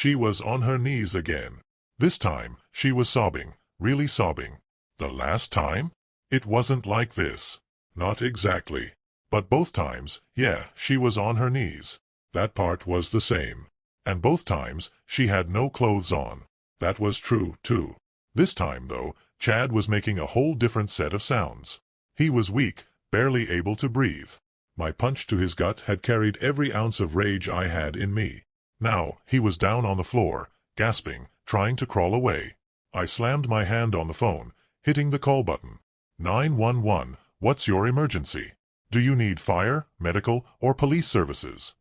She was on her knees again. This time, she was sobbing, really sobbing. The last time? It wasn't like this. Not exactly. But both times, yeah, she was on her knees. That part was the same. And both times, she had no clothes on. That was true, too. This time, though, Chad was making a whole different set of sounds. He was weak, barely able to breathe. My punch to his gut had carried every ounce of rage I had in me. Now, he was down on the floor, gasping, trying to crawl away. I slammed my hand on the phone, hitting the call button. 911, what's your emergency? Do you need fire, medical, or police services?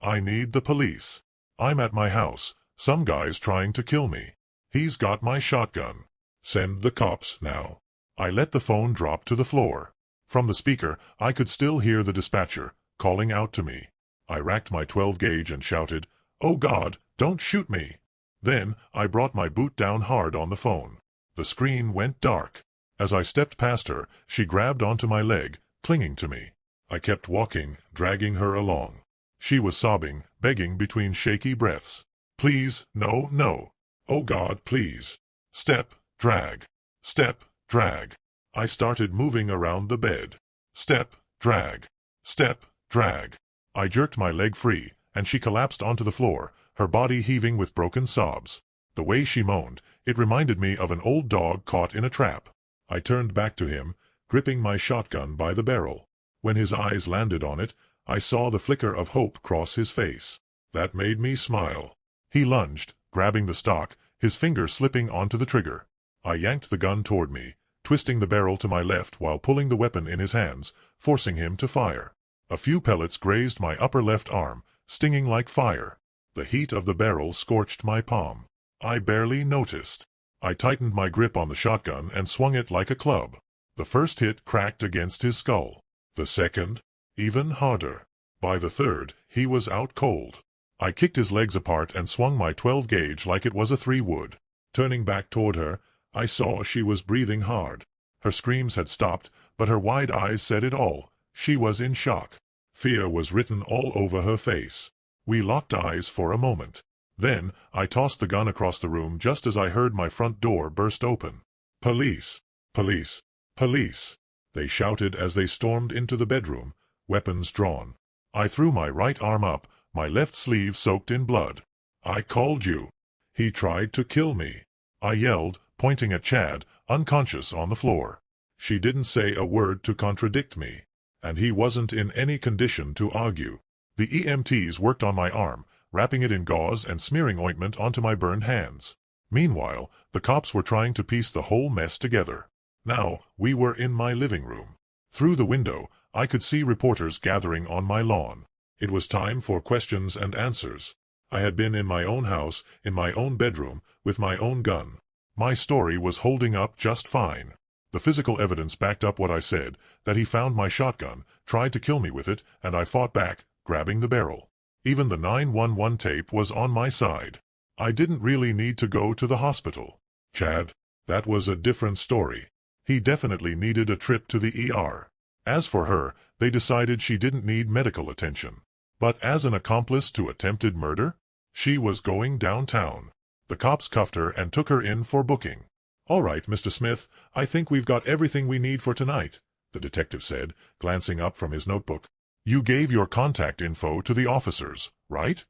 I need the police. I'm at my house. Some guy's trying to kill me. He's got my shotgun. Send the cops now. I let the phone drop to the floor. From the speaker, I could still hear the dispatcher, calling out to me. I racked my 12-gauge and shouted, "Oh God, don't shoot me!" Then, I brought my boot down hard on the phone. The screen went dark. As I stepped past her, she grabbed onto my leg, clinging to me. I kept walking, dragging her along. She was sobbing, begging between shaky breaths. "Please, no, no. Oh God, please. Step, drag. Step, drag." I started moving around the bed. Step, drag. Step, drag. I jerked my leg free, and she collapsed onto the floor, her body heaving with broken sobs. The way she moaned, it reminded me of an old dog caught in a trap. I turned back to him, gripping my shotgun by the barrel. When his eyes landed on it, I saw the flicker of hope cross his face. That made me smile. He lunged, grabbing the stock, his finger slipping onto the trigger. I yanked the gun toward me, twisting the barrel to my left while pulling the weapon in his hands, forcing him to fire. A few pellets grazed my upper left arm, stinging like fire. The heat of the barrel scorched my palm. I barely noticed. I tightened my grip on the shotgun and swung it like a club. The first hit cracked against his skull. The second, even harder. By the third, he was out cold. I kicked his legs apart and swung my 12-gauge like it was a 3-wood. Turning back toward her, I saw she was breathing hard. Her screams had stopped, but her wide eyes said it all. She was in shock. Fear was written all over her face. We locked eyes for a moment. Then, I tossed the gun across the room just as I heard my front door burst open. "Police! Police! Police!" they shouted as they stormed into the bedroom, weapons drawn. I threw my right arm up, my left sleeve soaked in blood. "I called you. He tried to kill me," I yelled, pointing at Chad, unconscious on the floor. She didn't say a word to contradict me, and he wasn't in any condition to argue. The EMTs worked on my arm, wrapping it in gauze and smearing ointment onto my burned hands. Meanwhile, the cops were trying to piece the whole mess together. Now, we were in my living room. Through the window, I could see reporters gathering on my lawn. It was time for questions and answers. I had been in my own house, in my own bedroom, with my own gun. My story was holding up just fine. The physical evidence backed up what I said, that he found my shotgun, tried to kill me with it, and I fought back, grabbing the barrel. Even the 911 tape was on my side. I didn't really need to go to the hospital. Chad, that was a different story. He definitely needed a trip to the ER. As for her, they decided she didn't need medical attention. But as an accomplice to attempted murder? She was going downtown. The cops cuffed her and took her in for booking. "All right, Mr. Smith, I think we've got everything we need for tonight," the detective said, glancing up from his notebook. "You gave your contact info to the officers, right?"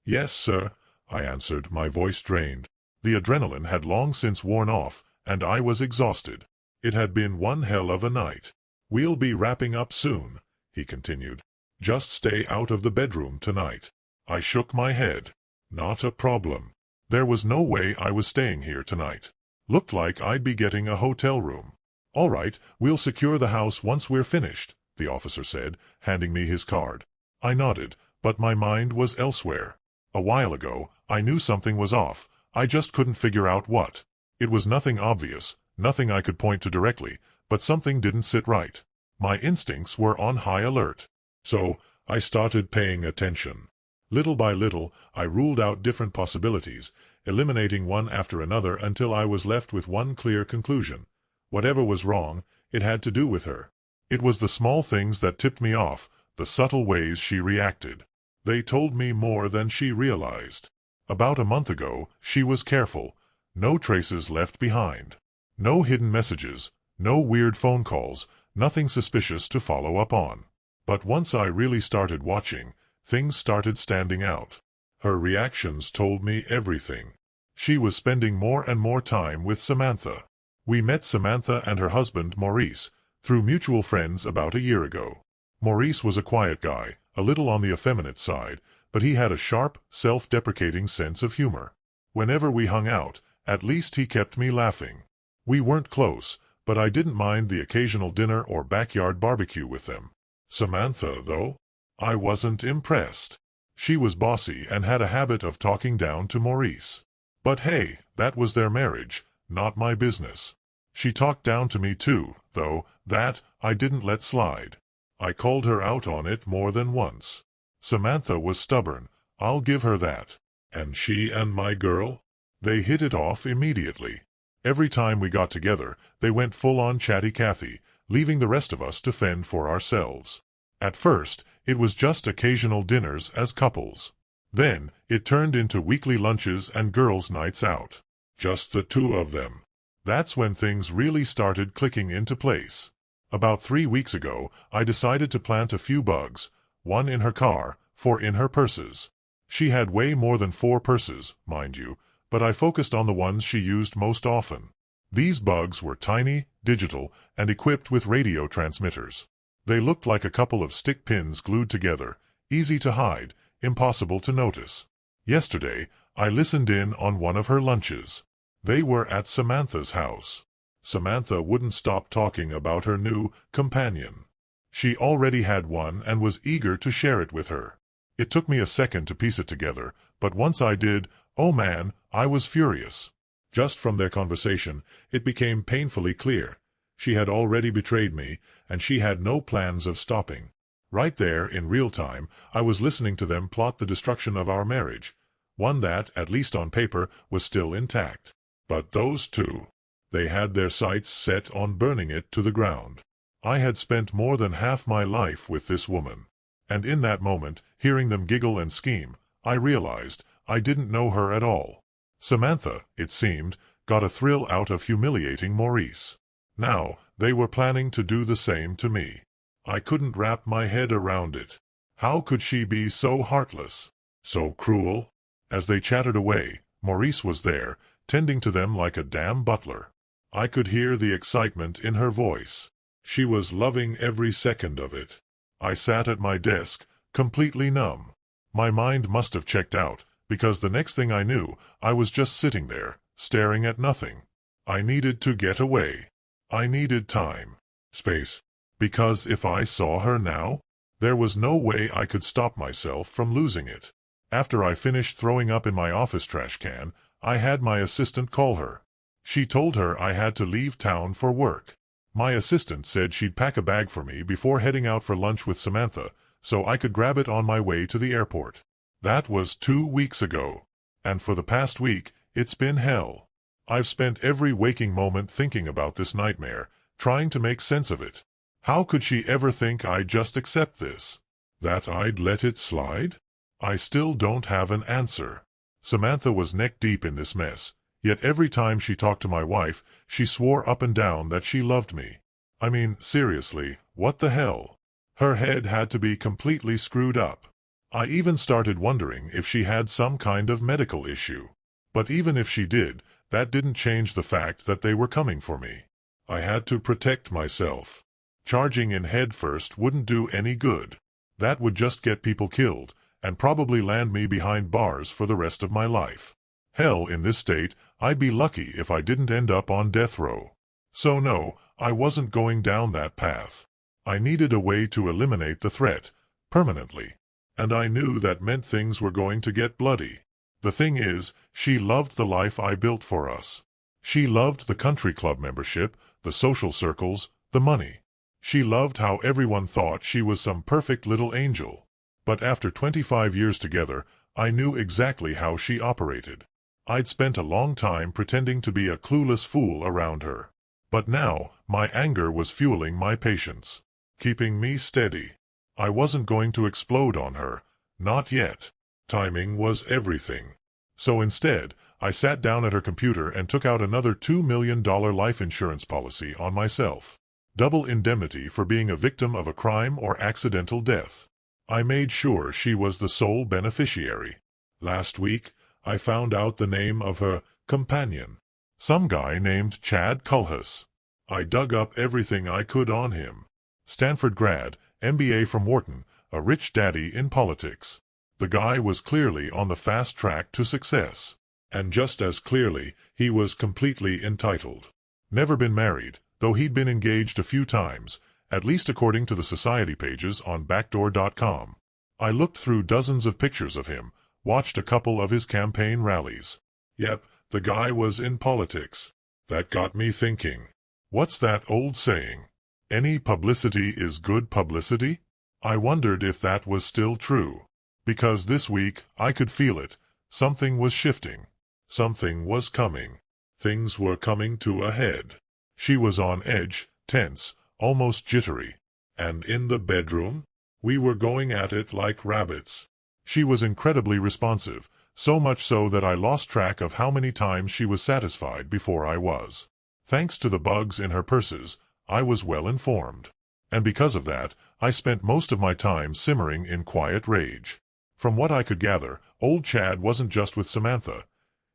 "Yes, sir," I answered, my voice drained. The adrenaline had long since worn off, and I was exhausted. It had been one hell of a night. "We'll be wrapping up soon," he continued. "Just stay out of the bedroom tonight." I shook my head. Not a problem. There was no way I was staying here tonight. Looked like I'd be getting a hotel room. "All right, we'll secure the house once we're finished," the officer said, handing me his card. I nodded, but my mind was elsewhere. A while ago, I knew something was off. I just couldn't figure out what. It was nothing obvious, nothing I could point to directly, but something didn't sit right. My instincts were on high alert. So, I started paying attention. Little by little, I ruled out different possibilities, eliminating one after another until I was left with one clear conclusion. Whatever was wrong, it had to do with her. It was the small things that tipped me off, the subtle ways she reacted. They told me more than she realized. About a month ago, she was careful. No traces left behind. No hidden messages, no weird phone calls, nothing suspicious to follow up on. But once I really started watching, things started standing out. Her reactions told me everything. She was spending more and more time with Samantha. We met Samantha and her husband, Maurice, through mutual friends about a year ago. Maurice was a quiet guy, a little on the effeminate side, but he had a sharp, self-deprecating sense of humor. Whenever we hung out, at least he kept me laughing. We weren't close, but I didn't mind the occasional dinner or backyard barbecue with them. Samantha, though, I wasn't impressed. She was bossy and had a habit of talking down to Maurice. But hey, that was their marriage, not my business. She talked down to me too, though, that I didn't let slide. I called her out on it more than once. Samantha was stubborn, I'll give her that. And she and my girl? They hit it off immediately. Every time we got together, they went full-on chatty Cathy, leaving the rest of us to fend for ourselves. At first, it was just occasional dinners as couples. Then, it turned into weekly lunches and girls' nights out. Just the two of them. That's when things really started clicking into place. About 3 weeks ago, I decided to plant a few bugs, one in her car, 4 in her purses. She had way more than 4 purses, mind you, but I focused on the ones she used most often. These bugs were tiny, digital, and equipped with radio transmitters. They looked like a couple of stick pins glued together, easy to hide, impossible to notice. Yesterday, I listened in on one of her lunches. They were at Samantha's house. Samantha wouldn't stop talking about her new companion. She already had one and was eager to share it with her. It took me a second to piece it together, but once I did, oh man, I was furious. Just from their conversation, it became painfully clear. She had already betrayed me, and she had no plans of stopping. Right there, in real time, I was listening to them plot the destruction of our marriage, one that, at least on paper, was still intact. But those two, they had their sights set on burning it to the ground. I had spent more than half my life with this woman. And in that moment, hearing them giggle and scheme, I realized I didn't know her at all. Samantha, it seemed, got a thrill out of humiliating Maurice. Now, they were planning to do the same to me. I couldn't wrap my head around it. How could she be so heartless? So cruel? As they chattered away, Maurice was there, tending to them like a damn butler. I could hear the excitement in her voice. She was loving every second of it. I sat at my desk, completely numb. My mind must have checked out, because the next thing I knew, I was just sitting there, staring at nothing. I needed to get away. I needed time. Space. Because if I saw her now, there was no way I could stop myself from losing it. After I finished throwing up in my office trash can, I had my assistant call her. She told her I had to leave town for work. My assistant said she'd pack a bag for me before heading out for lunch with Samantha, so I could grab it on my way to the airport. That was 2 weeks ago. And for the past week, it's been hell. I've spent every waking moment thinking about this nightmare, trying to make sense of it. How could she ever think I'd just accept this? That I'd let it slide? I still don't have an answer. Samantha was neck-deep in this mess, yet every time she talked to my wife, she swore up and down that she loved me. I mean, seriously, what the hell? Her head had to be completely screwed up. I even started wondering if she had some kind of medical issue. But even if she did, that didn't change the fact that they were coming for me. I had to protect myself. Charging in head first wouldn't do any good. That would just get people killed, and probably land me behind bars for the rest of my life. Hell, in this state, I'd be lucky if I didn't end up on death row. So no, I wasn't going down that path. I needed a way to eliminate the threat, permanently. And I knew that meant things were going to get bloody. The thing is, she loved the life I built for us. She loved the country club membership, the social circles, the money. She loved how everyone thought she was some perfect little angel. But after 25 years together, I knew exactly how she operated. I'd spent a long time pretending to be a clueless fool around her. But now, my anger was fueling my patience, keeping me steady. I wasn't going to explode on her, not yet. Timing was everything. So instead, I sat down at her computer and took out another $2 million life insurance policy on myself. Double indemnity for being a victim of a crime or accidental death. I made sure she was the sole beneficiary. Last week, I found out the name of her companion. Some guy named Chad Culhas. I dug up everything I could on him. Stanford grad, MBA from Wharton, a rich daddy in politics. The guy was clearly on the fast track to success. And just as clearly, he was completely entitled. Never been married, though he'd been engaged a few times, at least according to the society pages on Backdoor.com. I looked through dozens of pictures of him, watched a couple of his campaign rallies. Yep, the guy was in politics. That got me thinking. What's that old saying? Any publicity is good publicity? I wondered if that was still true. Because this week, I could feel it. Something was shifting. Something was coming. Things were coming to a head. She was on edge, tense, almost jittery. And in the bedroom, we were going at it like rabbits. She was incredibly responsive, so much so that I lost track of how many times she was satisfied before I was. Thanks to the bugs in her purses, I was well informed. And because of that, I spent most of my time simmering in quiet rage. From what I could gather, old Chad wasn't just with Samantha.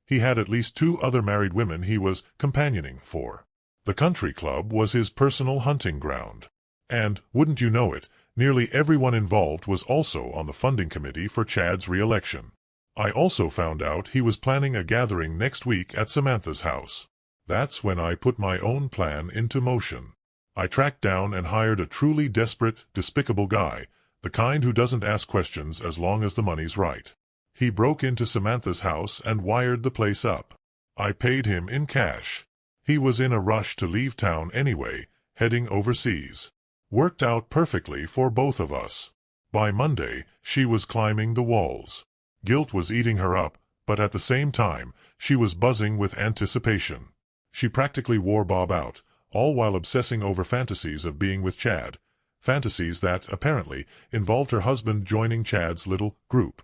He had at least 2 other married women he was companioning for. The country club was his personal hunting ground. And, wouldn't you know it, nearly everyone involved was also on the funding committee for Chad's re-election. I also found out he was planning a gathering next week at Samantha's house. That's when I put my own plan into motion. I tracked down and hired a truly desperate, despicable guy, the kind who doesn't ask questions as long as the money's right. He broke into Samantha's house and wired the place up. I paid him in cash. He was in a rush to leave town anyway, heading overseas. Worked out perfectly for both of us. By Monday, she was climbing the walls. Guilt was eating her up, but at the same time, she was buzzing with anticipation. She practically wore Bob out, all while obsessing over fantasies of being with Chad. Fantasies that, apparently, involved her husband joining Chad's little group.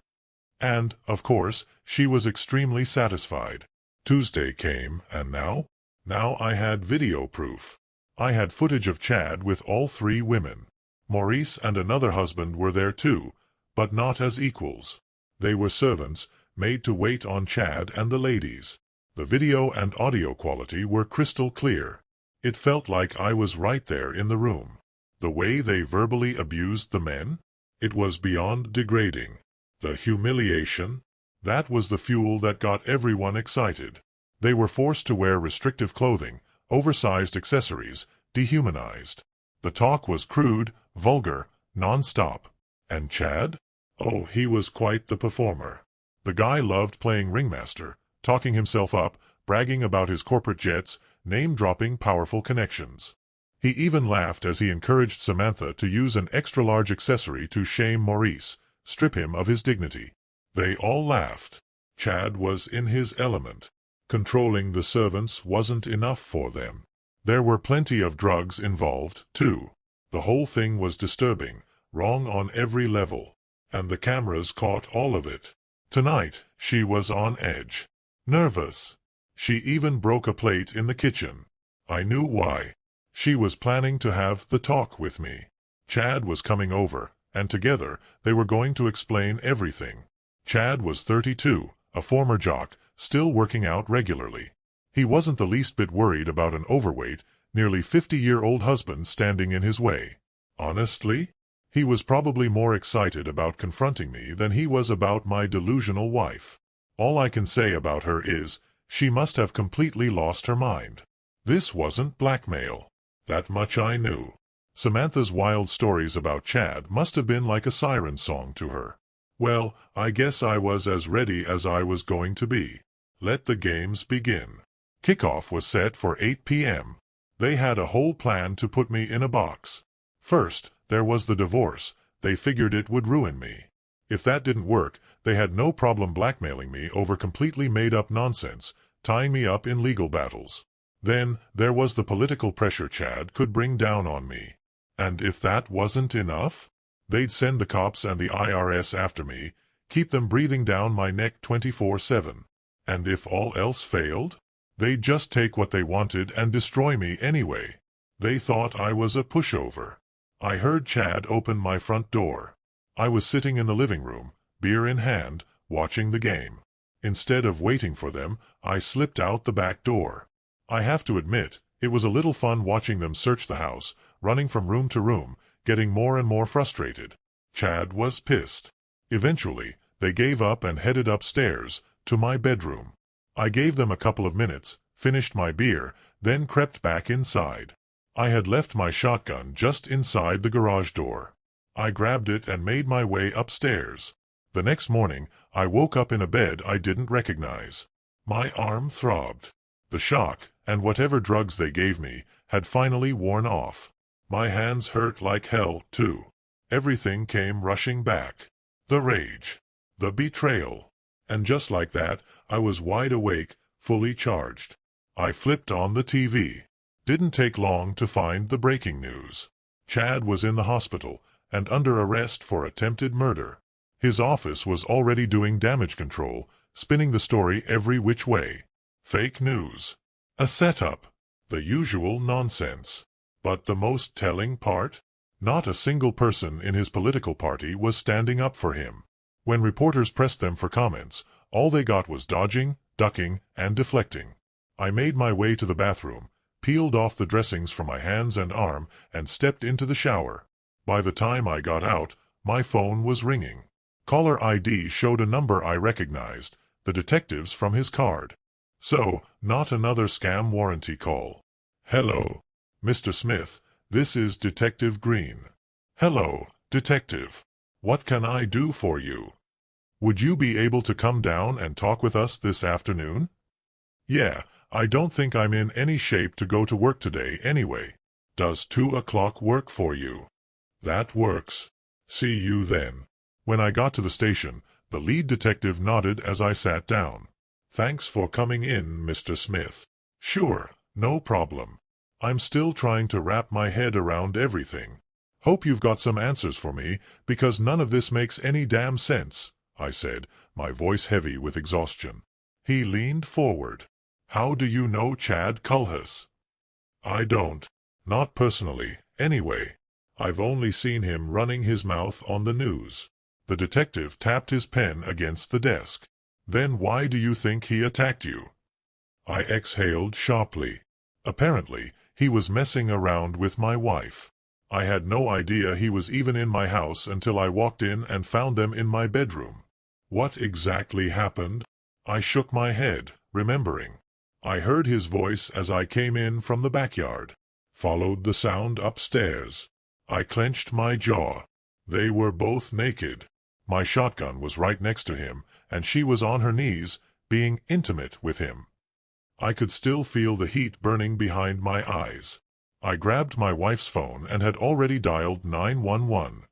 And, of course, she was extremely satisfied. Tuesday came, and now? Now I had video proof. I had footage of Chad with all 3 women. Maurice and another husband were there too, but not as equals. They were servants, made to wait on Chad and the ladies. The video and audio quality were crystal clear. It felt like I was right there in the room. The way they verbally abused the men? It was beyond degrading. The humiliation? That was the fuel that got everyone excited. They were forced to wear restrictive clothing, oversized accessories, dehumanized. The talk was crude, vulgar, non-stop. And Chad? Oh, he was quite the performer. The guy loved playing ringmaster, talking himself up, bragging about his corporate jets, name-dropping powerful connections. He even laughed as he encouraged Samantha to use an extra-large accessory to shame Maurice, strip him of his dignity. They all laughed. Chad was in his element. Controlling the servants wasn't enough for them. There were plenty of drugs involved, too. The whole thing was disturbing, wrong on every level. And the cameras caught all of it. Tonight, she was on edge. Nervous. She even broke a plate in the kitchen. I knew why. She was planning to have the talk with me. Chad was coming over, and together they were going to explain everything. Chad was 32, a former jock, still working out regularly. He wasn't the least bit worried about an overweight, nearly 50-year-old husband standing in his way. Honestly, he was probably more excited about confronting me than he was about my delusional wife. All I can say about her is, she must have completely lost her mind. This wasn't blackmail. That much I knew. Samantha's wild stories about Chad must have been like a siren song to her. Well, I guess I was as ready as I was going to be. Let the games begin. Kickoff was set for 8 p.m. They had a whole plan to put me in a box. First, there was the divorce. They figured it would ruin me. If that didn't work, they had no problem blackmailing me over completely made-up nonsense, tying me up in legal battles. Then, there was the political pressure Chad could bring down on me. And if that wasn't enough, they'd send the cops and the IRS after me, keep them breathing down my neck 24/7. And if all else failed, they'd just take what they wanted and destroy me anyway. They thought I was a pushover. I heard Chad open my front door. I was sitting in the living room, beer in hand, watching the game. Instead of waiting for them, I slipped out the back door. I have to admit, it was a little fun watching them search the house, running from room to room, getting more and more frustrated. Chad was pissed. Eventually, they gave up and headed upstairs, to my bedroom. I gave them a couple of minutes, finished my beer, then crept back inside. I had left my shotgun just inside the garage door. I grabbed it and made my way upstairs. The next morning, I woke up in a bed I didn't recognize. My arm throbbed. The shock, and whatever drugs they gave me, had finally worn off. My hands hurt like hell, too. Everything came rushing back. The rage. The betrayal. And just like that, I was wide awake, fully charged. I flipped on the TV. Didn't take long to find the breaking news. Chad was in the hospital, and under arrest for attempted murder. His office was already doing damage control, spinning the story every which way. Fake news. A setup. The usual nonsense. But the most telling part? Not a single person in his political party was standing up for him. When reporters pressed them for comments, all they got was dodging, ducking, and deflecting. I made my way to the bathroom, peeled off the dressings from my hands and arm, and stepped into the shower. By the time I got out, my phone was ringing. Caller ID showed a number I recognized, the detective's from his card. So, not another scam warranty call. Hello, Mr. Smith, this is Detective Green. Hello, Detective. What can I do for you? Would you be able to come down and talk with us this afternoon? Yeah, I don't think I'm in any shape to go to work today anyway. Does 2 o'clock work for you? That works. See you then. When I got to the station, the lead detective nodded as I sat down. Thanks for coming in, Mr. Smith. Sure, no problem. I'm still trying to wrap my head around everything. Hope you've got some answers for me, because none of this makes any damn sense, I said, my voice heavy with exhaustion. He leaned forward. How do you know Chad Culhas? I don't. Not personally, anyway. I've only seen him running his mouth on the news. The detective tapped his pen against the desk. Then why do you think he attacked you? I exhaled sharply. Apparently, he was messing around with my wife. I had no idea he was even in my house until I walked in and found them in my bedroom. What exactly happened? I shook my head, remembering. I heard his voice as I came in from the backyard. Followed the sound upstairs. I clenched my jaw. They were both naked. My shotgun was right next to him, and she was on her knees, being intimate with him. I could still feel the heat burning behind my eyes. I grabbed my wife's phone and had already dialed 911.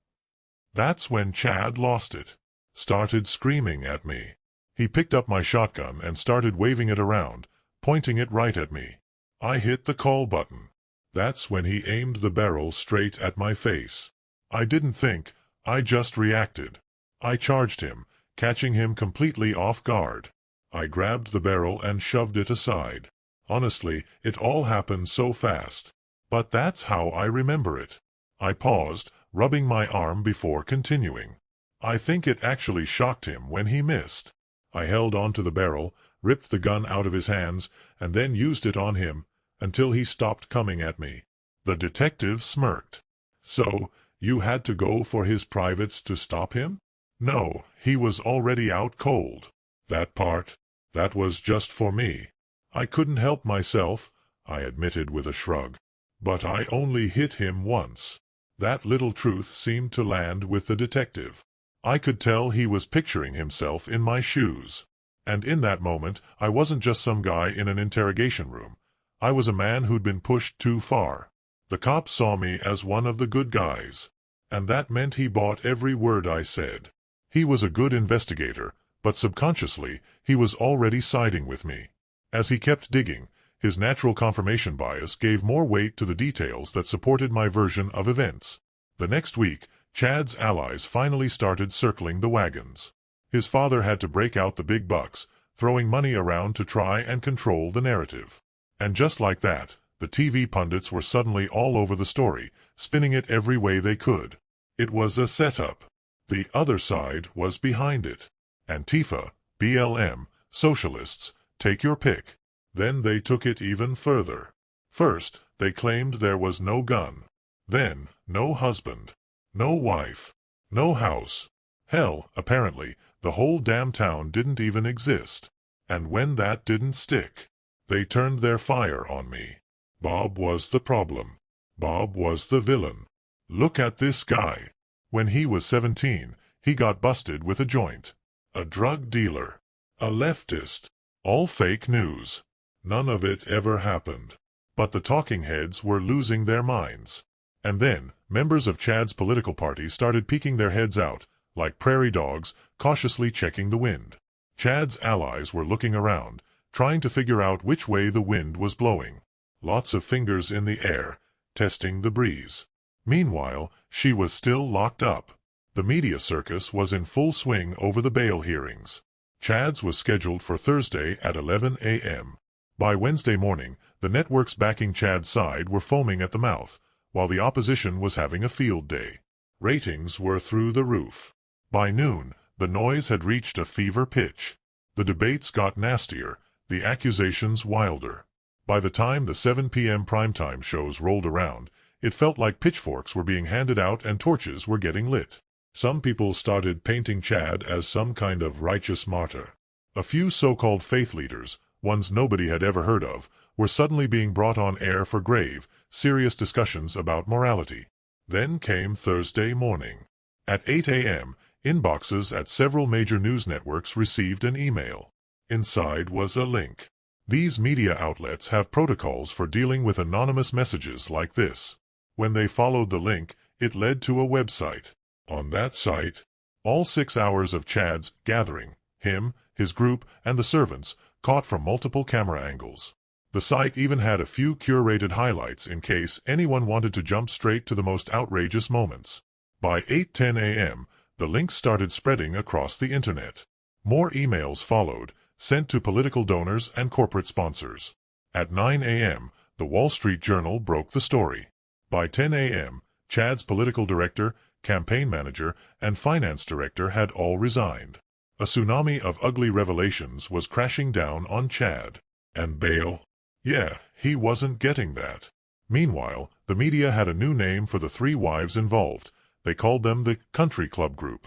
That's when Chad lost it. Started screaming at me. He picked up my shotgun and started waving it around, pointing it right at me. I hit the call button. That's when he aimed the barrel straight at my face. I didn't think, I just reacted. I charged him, catching him completely off guard. I grabbed the barrel and shoved it aside. Honestly, it all happened so fast. But that's how I remember it. I paused, rubbing my arm before continuing. I think it actually shocked him when he missed. I held onto the barrel, ripped the gun out of his hands, and then used it on him, until he stopped coming at me. The detective smirked. So, you had to go for his privates to stop him? No, he was already out cold. That part, that was just for me. I couldn't help myself, I admitted with a shrug. But I only hit him once. That little truth seemed to land with the detective. I could tell he was picturing himself in my shoes. And in that moment, I wasn't just some guy in an interrogation room. I was a man who'd been pushed too far. The cops saw me as one of the good guys. And that meant he bought every word I said. He was a good investigator, but subconsciously, he was already siding with me. As he kept digging, his natural confirmation bias gave more weight to the details that supported my version of events. The next week, Chad's allies finally started circling the wagons. His father had to break out the big bucks, throwing money around to try and control the narrative. And just like that, the TV pundits were suddenly all over the story, spinning it every way they could. It was a setup. The other side was behind it. Antifa, BLM, socialists, take your pick. Then they took it even further. First, they claimed there was no gun. Then, no husband. No wife. No house. Hell, apparently, the whole damn town didn't even exist. And when that didn't stick, they turned their fire on me. Bob was the problem. Bob was the villain. Look at this guy. When he was 17, he got busted with a joint. A drug dealer. A leftist. All fake news. None of it ever happened. But the talking heads were losing their minds. And then, members of Chad's political party started peeking their heads out, like prairie dogs, cautiously checking the wind. Chad's allies were looking around, trying to figure out which way the wind was blowing. Lots of fingers in the air, testing the breeze. Meanwhile, she was still locked up. The media circus was in full swing over the bail hearings. Chad's was scheduled for Thursday at 11 a.m. By Wednesday morning, the networks backing Chad's side were foaming at the mouth, while the opposition was having a field day. Ratings were through the roof. By noon, the noise had reached a fever pitch. The debates got nastier, the accusations wilder. By the time the 7 p.m. primetime shows rolled around, it felt like pitchforks were being handed out and torches were getting lit. Some people started painting Chad as some kind of righteous martyr. A few so-called faith leaders, ones nobody had ever heard of, were suddenly being brought on air for grave, serious discussions about morality. Then came Thursday morning. At 8 a.m., inboxes at several major news networks received an email. Inside was a link. These media outlets have protocols for dealing with anonymous messages like this. When they followed the link, it led to a website. On that site, all 6 hours of Chad's gathering, him, his group, and the servants, caught from multiple camera angles. The site even had a few curated highlights in case anyone wanted to jump straight to the most outrageous moments. By 8:10 a.m., the links started spreading across the internet. More emails followed, sent to political donors and corporate sponsors. At 9 a.m., the Wall Street Journal broke the story. By 10 a.m., Chad's political director, campaign manager, and finance director had all resigned. A tsunami of ugly revelations was crashing down on Chad. And bail? Yeah, he wasn't getting that. Meanwhile, the media had a new name for the 3 wives involved. They called them the Country Club Group.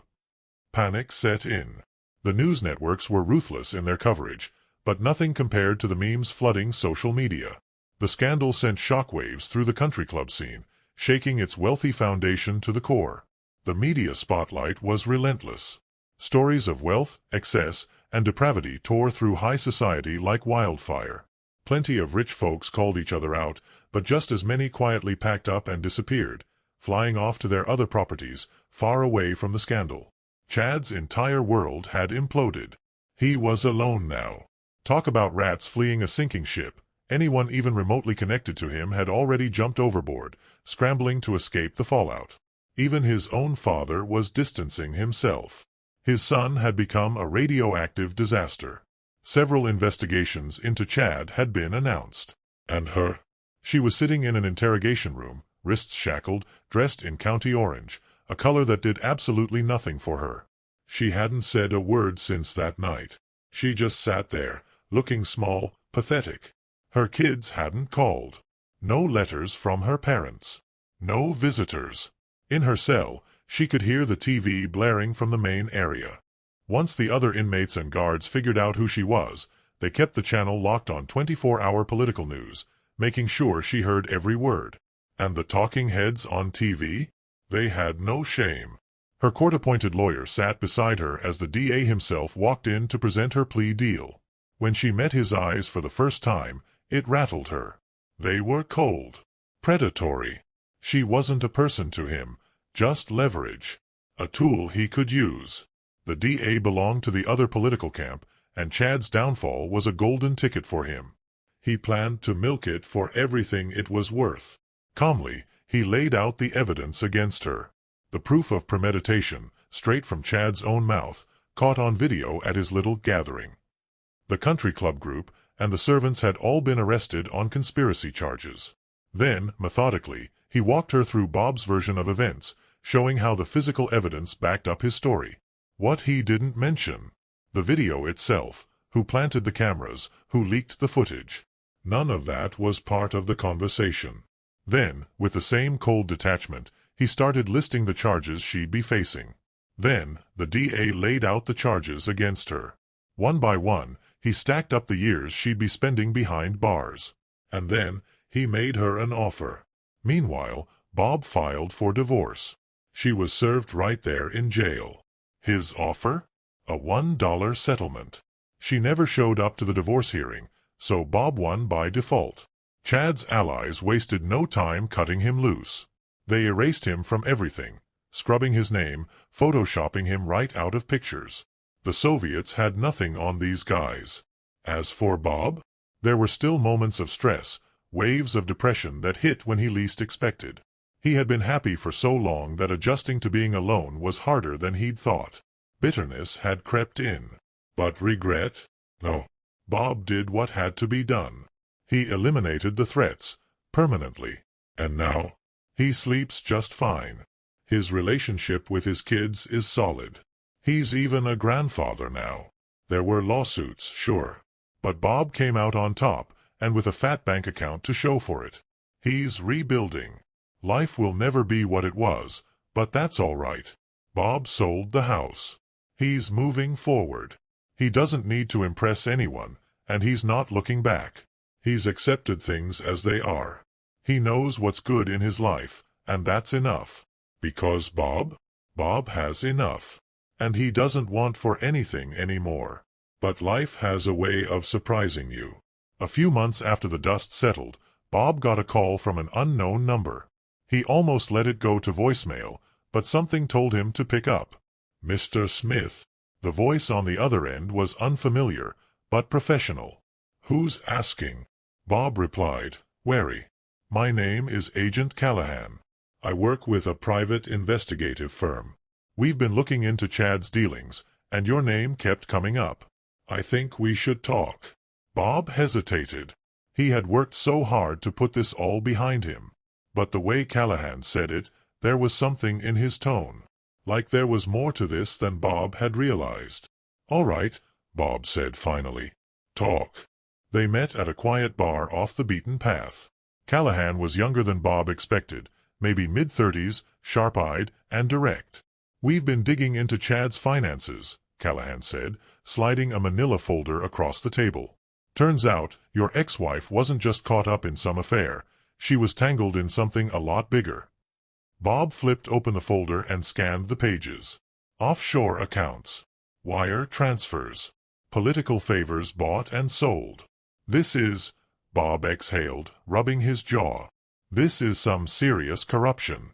Panic set in. The news networks were ruthless in their coverage, but nothing compared to the memes flooding social media. The scandal sent shockwaves through the country club scene, shaking its wealthy foundation to the core. The media spotlight was relentless. Stories of wealth, excess, and depravity tore through high society like wildfire. Plenty of rich folks called each other out, but just as many quietly packed up and disappeared, flying off to their other properties, far away from the scandal. Chad's entire world had imploded. He was alone now. Talk about rats fleeing a sinking ship. Anyone even remotely connected to him had already jumped overboard, scrambling to escape the fallout. Even his own father was distancing himself. His son had become a radioactive disaster. Several investigations into Chad had been announced. And her? She was sitting in an interrogation room, wrists shackled, dressed in county orange, a color that did absolutely nothing for her. She hadn't said a word since that night. She just sat there, looking small, pathetic. Her kids hadn't called. No letters from her parents. No visitors. In her cell, she could hear the TV blaring from the main area. Once the other inmates and guards figured out who she was, they kept the channel locked on 24-hour political news, making sure she heard every word. And the talking heads on TV? They had no shame. Her court-appointed lawyer sat beside her as the DA himself walked in to present her plea deal. When she met his eyes for the first time, it rattled her. They were cold. Predatory. She wasn't a person to him, just leverage. A tool he could use. The DA belonged to the other political camp, and Chad's downfall was a golden ticket for him. He planned to milk it for everything it was worth. Calmly, he laid out the evidence against her. The proof of premeditation, straight from Chad's own mouth, caught on video at his little gathering. The country club group and the servants had all been arrested on conspiracy charges. Then, methodically, he walked her through Bob's version of events, showing how the physical evidence backed up his story. What he didn't mention: the video itself, who planted the cameras, who leaked the footage. None of that was part of the conversation. Then, with the same cold detachment, he started listing the charges she'd be facing. Then, the DA laid out the charges against her. One by one, he stacked up the years she'd be spending behind bars. And then, he made her an offer. Meanwhile, Bob filed for divorce. She was served right there in jail. His offer? A $1 settlement. She never showed up to the divorce hearing, so Bob won by default. Chad's allies wasted no time cutting him loose. They erased him from everything, scrubbing his name, photoshopping him right out of pictures. The Soviets had nothing on these guys. As for Bob, there were still moments of stress, waves of depression that hit when he least expected. He had been happy for so long that adjusting to being alone was harder than he'd thought. Bitterness had crept in. But regret? No. Bob did what had to be done. He eliminated the threats, permanently. And now, he sleeps just fine. His relationship with his kids is solid. He's even a grandfather now. There were lawsuits, sure. But Bob came out on top, and with a fat bank account to show for it. He's rebuilding. Life will never be what it was, but that's all right. Bob sold the house. He's moving forward. He doesn't need to impress anyone, and he's not looking back. He's accepted things as they are. He knows what's good in his life, and that's enough. Because Bob has enough. And he doesn't want for anything anymore. But life has a way of surprising you. A few months after the dust settled, Bob got a call from an unknown number. He almost let it go to voicemail, but something told him to pick up. Mr. Smith. The voice on the other end was unfamiliar, but professional. Who's asking? Bob replied, wary. My name is Agent Callahan. I work with a private investigative firm. We've been looking into Chad's dealings, and your name kept coming up. I think we should talk. Bob hesitated. He had worked so hard to put this all behind him. But the way Callahan said it, there was something in his tone. Like there was more to this than Bob had realized. All right, Bob said finally. Talk. They met at a quiet bar off the beaten path. Callahan was younger than Bob expected, maybe mid-30s, sharp-eyed, and direct. We've been digging into Chad's finances, Callahan said, sliding a manila folder across the table. Turns out, your ex-wife wasn't just caught up in some affair. She was tangled in something a lot bigger. Bob flipped open the folder and scanned the pages. Offshore accounts. Wire transfers. Political favors bought and sold. This is, Bob exhaled, rubbing his jaw. This is some serious corruption.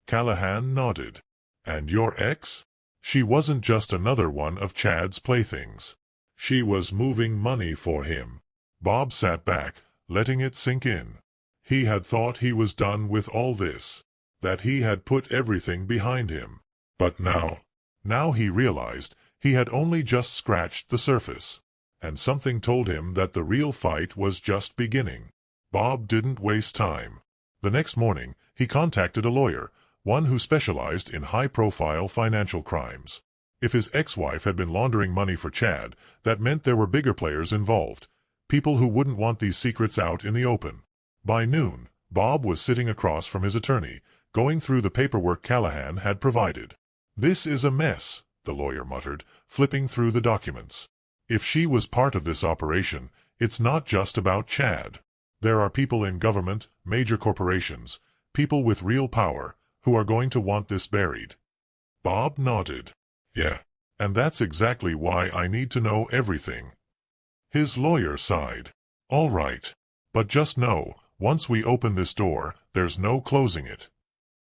Callahan nodded. And your ex? She wasn't just another one of Chad's playthings. She was moving money for him. Bob sat back, letting it sink in. He had thought he was done with all this, that he had put everything behind him. But now he realized he had only just scratched the surface, and something told him that the real fight was just beginning. Bob didn't waste time. The next morning, he contacted a lawyer, one who specialized in high-profile financial crimes. If his ex-wife had been laundering money for Chad, that meant there were bigger players involved, people who wouldn't want these secrets out in the open. By noon, Bob was sitting across from his attorney, going through the paperwork Callahan had provided. This is a mess, the lawyer muttered, flipping through the documents. If she was part of this operation, it's not just about Chad. There are people in government, major corporations, people with real power, who are going to want this buried. Bob nodded. Yeah, and that's exactly why I need to know everything. His lawyer sighed. All right. But just know, once we open this door, there's no closing it.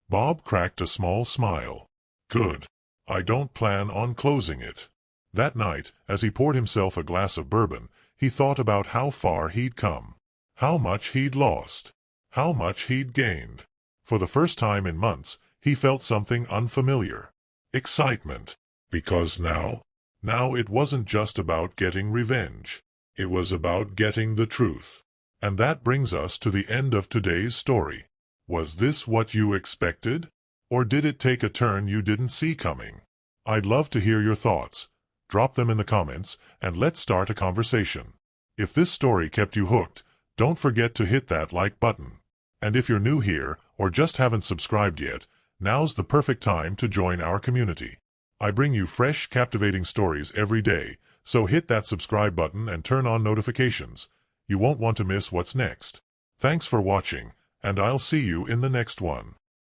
Bob cracked a small smile. Good. I don't plan on closing it. That night, as he poured himself a glass of bourbon, he thought about how far he'd come. How much he'd lost. How much he'd gained. For the first time in months, he felt something unfamiliar. Excitement. Because now, Now it wasn't just about getting revenge. It was about getting the truth. And that brings us to the end of today's story. Was this what you expected? Or did it take a turn you didn't see coming? I'd love to hear your thoughts. Drop them in the comments, and let's start a conversation. If this story kept you hooked, don't forget to hit that like button. And if you're new here, or just haven't subscribed yet, now's the perfect time to join our community. I bring you fresh, captivating stories every day, so hit that subscribe button and turn on notifications. You won't want to miss what's next. Thanks for watching, and I'll see you in the next one.